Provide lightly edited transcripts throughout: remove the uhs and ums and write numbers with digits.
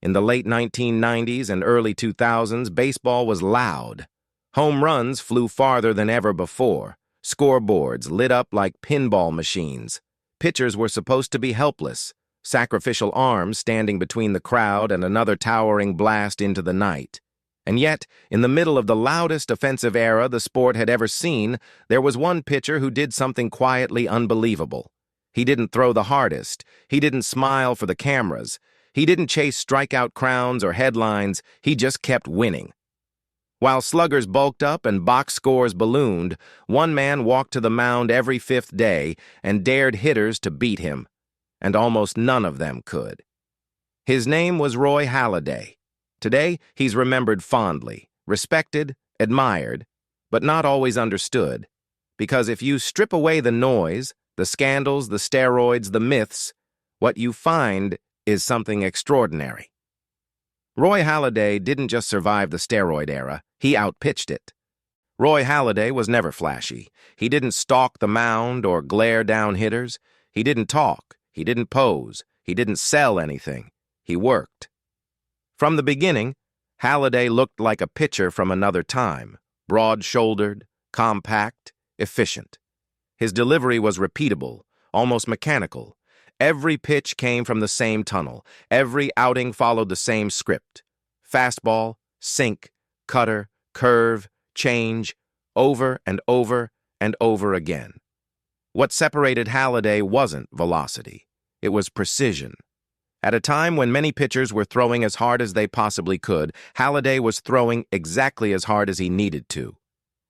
In the late 1990s and early 2000s, baseball was loud. Home runs flew farther than ever before. Scoreboards lit up like pinball machines. Pitchers were supposed to be helpless, sacrificial arms standing between the crowd and another towering blast into the night. And yet, in the middle of the loudest offensive era the sport had ever seen, there was one pitcher who did something quietly unbelievable. He didn't throw the hardest. He didn't smile for the cameras. He didn't chase strikeout crowns or headlines. He just kept winning. While sluggers bulked up and box scores ballooned, one man walked to the mound every fifth day and dared hitters to beat him, and almost none of them could. His name was Roy Halladay. Today, he's remembered fondly, respected, admired, but not always understood, because if you strip away the noise, the scandals, the steroids, the myths, what you find is something extraordinary. Roy Halladay didn't just survive the steroid era, he outpitched it. Roy Halladay was never flashy. He didn't stalk the mound or glare down hitters. He didn't talk. He didn't pose. He didn't sell anything. He worked. From the beginning, Halladay looked like a pitcher from another time, broad-shouldered, compact, efficient. His delivery was repeatable, almost mechanical. Every pitch came from the same tunnel. Every outing followed the same script. Fastball, sink, cutter, curve, change, over and over and over again. What separated Halladay wasn't velocity. It was precision. At a time when many pitchers were throwing as hard as they possibly could, Halladay was throwing exactly as hard as he needed to.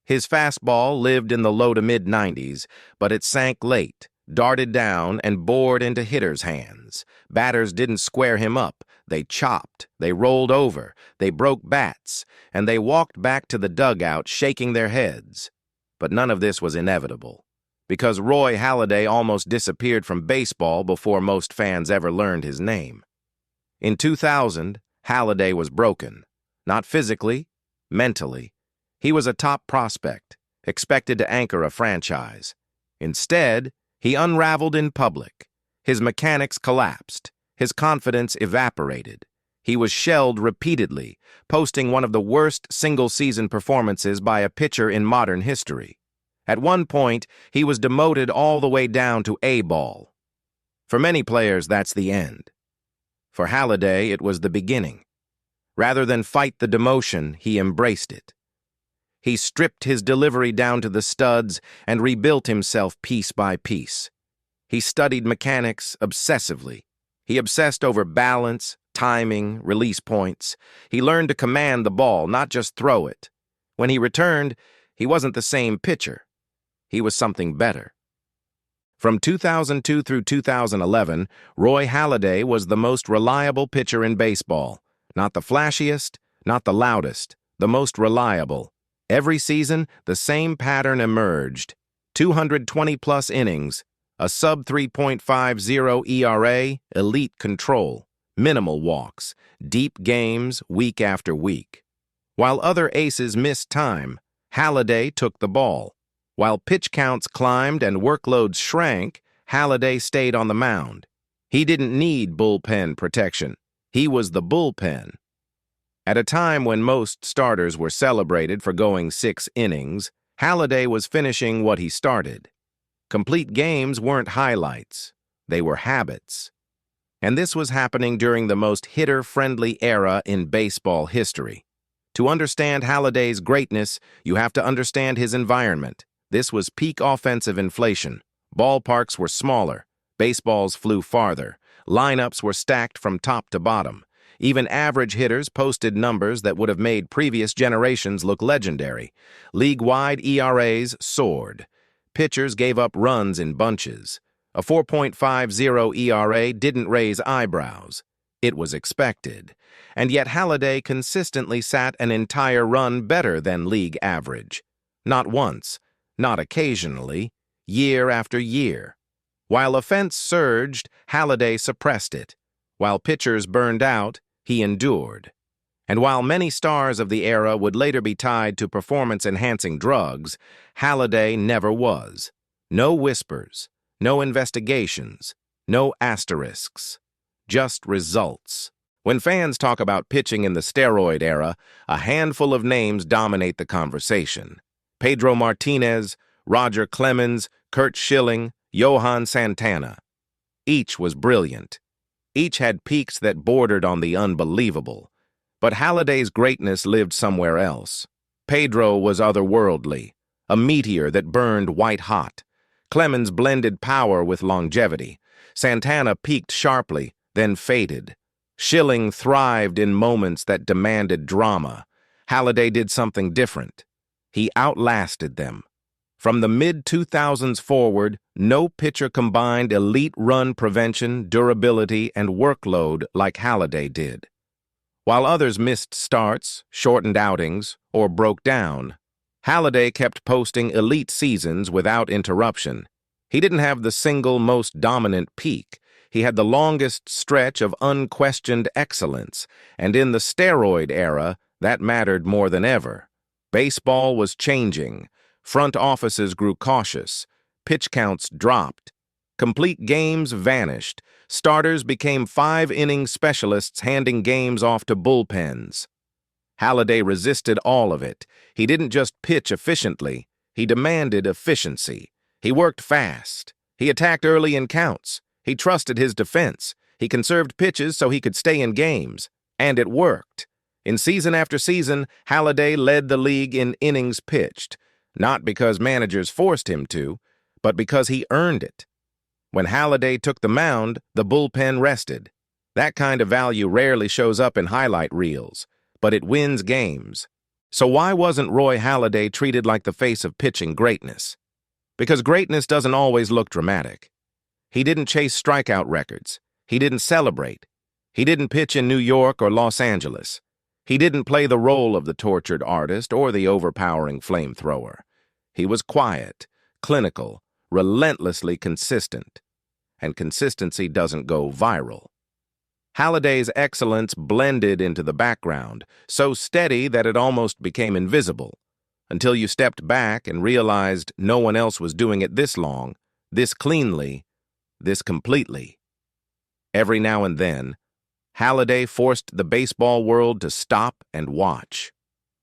His fastball lived in the low to mid-90s, but it sank late, darted down, and bored into hitters' hands. Batters didn't square him up. They chopped, they rolled over, they broke bats, and they walked back to the dugout shaking their heads. But none of this was inevitable, because Roy Halladay almost disappeared from baseball before most fans ever learned his name. In 2000, Halladay was broken. Not physically, mentally. He was a top prospect, expected to anchor a franchise. Instead, he unraveled in public. His mechanics collapsed. His confidence evaporated. He was shelled repeatedly, posting one of the worst single-season performances by a pitcher in modern history. At one point, he was demoted all the way down to A-ball. For many players, that's the end. For Halladay, it was the beginning. Rather than fight the demotion, he embraced it. He stripped his delivery down to the studs and rebuilt himself piece by piece. He studied mechanics obsessively. He obsessed over balance, timing, release points. He learned to command the ball, not just throw it. When he returned, he wasn't the same pitcher. He was something better. From 2002 through 2011, Roy Halladay was the most reliable pitcher in baseball. Not the flashiest, not the loudest, the most reliable. Every season, the same pattern emerged. 220-plus innings, a sub-3.50 ERA, elite control, minimal walks, deep games week after week. While other aces missed time, Halladay took the ball. While pitch counts climbed and workloads shrank, Halladay stayed on the mound. He didn't need bullpen protection. He was the bullpen. At a time when most starters were celebrated for going 6 innings, Halladay was finishing what he started. Complete games weren't highlights. They were habits. And this was happening during the most hitter-friendly era in baseball history. To understand Halladay's greatness, you have to understand his environment. This was peak offensive inflation. Ballparks were smaller. Baseballs flew farther. Lineups were stacked from top to bottom. Even average hitters posted numbers that would have made previous generations look legendary. League-wide ERAs soared. Pitchers gave up runs in bunches. A 4.50 ERA didn't raise eyebrows. It was expected. And yet Halladay consistently sat an entire run better than league average. Not once, not occasionally, year after year. While offense surged, Halladay suppressed it. While pitchers burned out, he endured. And while many stars of the era would later be tied to performance-enhancing drugs, Halladay never was. No whispers, no investigations, no asterisks. Just results. When fans talk about pitching in the steroid era, a handful of names dominate the conversation. Pedro Martinez, Roger Clemens, Curt Schilling, Johan Santana. Each was brilliant. Each had peaks that bordered on the unbelievable. But Halladay's greatness lived somewhere else. Pedro was otherworldly, a meteor that burned white-hot. Clemens blended power with longevity. Santana peaked sharply, then faded. Schilling thrived in moments that demanded drama. Halladay did something different. He outlasted them. From the mid-2000s forward, no pitcher combined elite run prevention, durability, and workload like Halladay did. While others missed starts, shortened outings, or broke down, Halladay kept posting elite seasons without interruption. He didn't have the single most dominant peak. He had the longest stretch of unquestioned excellence, and in the steroid era, that mattered more than ever. Baseball was changing. Front offices grew cautious. Pitch counts dropped. Complete games vanished. Starters became five-inning specialists handing games off to bullpens. Halladay resisted all of it. He didn't just pitch efficiently. He demanded efficiency. He worked fast. He attacked early in counts. He trusted his defense. He conserved pitches so he could stay in games. And it worked. In season after season, Halladay led the league in innings pitched, not because managers forced him to, but because he earned it. When Halladay took the mound, the bullpen rested. That kind of value rarely shows up in highlight reels, but it wins games. So why wasn't Roy Halladay treated like the face of pitching greatness? Because greatness doesn't always look dramatic. He didn't chase strikeout records. He didn't celebrate. He didn't pitch in New York or Los Angeles. He didn't play the role of the tortured artist or the overpowering flamethrower. He was quiet, clinical, relentlessly consistent. And consistency doesn't go viral. Halladay's excellence blended into the background, so steady that it almost became invisible, until you stepped back and realized no one else was doing it this long, this cleanly, this completely. Every now and then, Halladay forced the baseball world to stop and watch.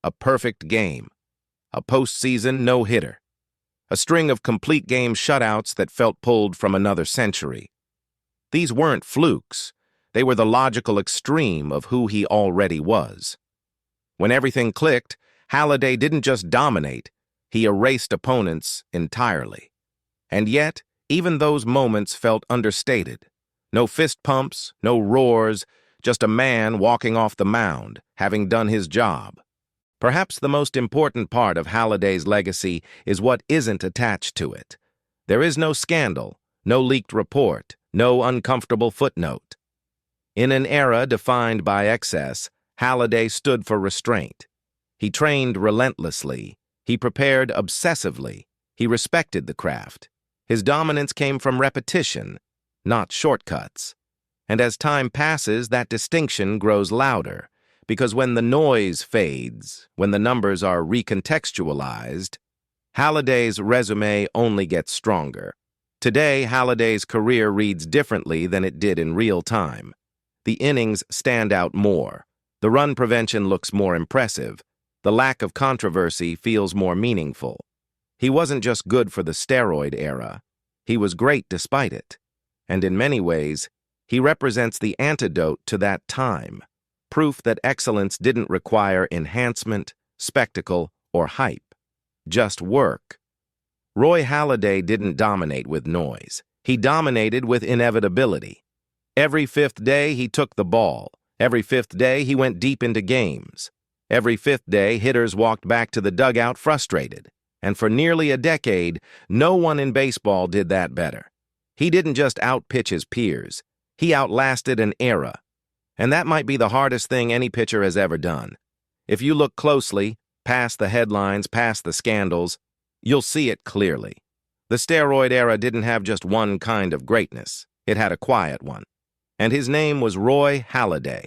A perfect game. A postseason no-hitter. A string of complete game shutouts that felt pulled from another century. These weren't flukes. They were the logical extreme of who he already was. When everything clicked, Halladay didn't just dominate, he erased opponents entirely. And yet, even those moments felt understated. No fist pumps, no roars, just a man walking off the mound, having done his job. Perhaps the most important part of Halladay's legacy is what isn't attached to it. There is no scandal, no leaked report, no uncomfortable footnote. In an era defined by excess, Halladay stood for restraint. He trained relentlessly. He prepared obsessively. He respected the craft. His dominance came from repetition, not shortcuts. And as time passes, that distinction grows louder. Because when the noise fades, when the numbers are recontextualized, Halladay's resume only gets stronger. Today, Halladay's career reads differently than it did in real time. The innings stand out more. The run prevention looks more impressive. The lack of controversy feels more meaningful. He wasn't just good for the steroid era. He was great despite it. And in many ways, he represents the antidote to that time. Proof that excellence didn't require enhancement, spectacle, or hype. Just work. Roy Halladay didn't dominate with noise. He dominated with inevitability. Every fifth day, he took the ball. Every fifth day, he went deep into games. Every fifth day, hitters walked back to the dugout frustrated. And for nearly a decade, no one in baseball did that better. He didn't just outpitch his peers. He outlasted an era. And that might be the hardest thing any pitcher has ever done. If you look closely, past the headlines, past the scandals, you'll see it clearly. The steroid era didn't have just one kind of greatness. It had a quiet one. And his name was Roy Halladay.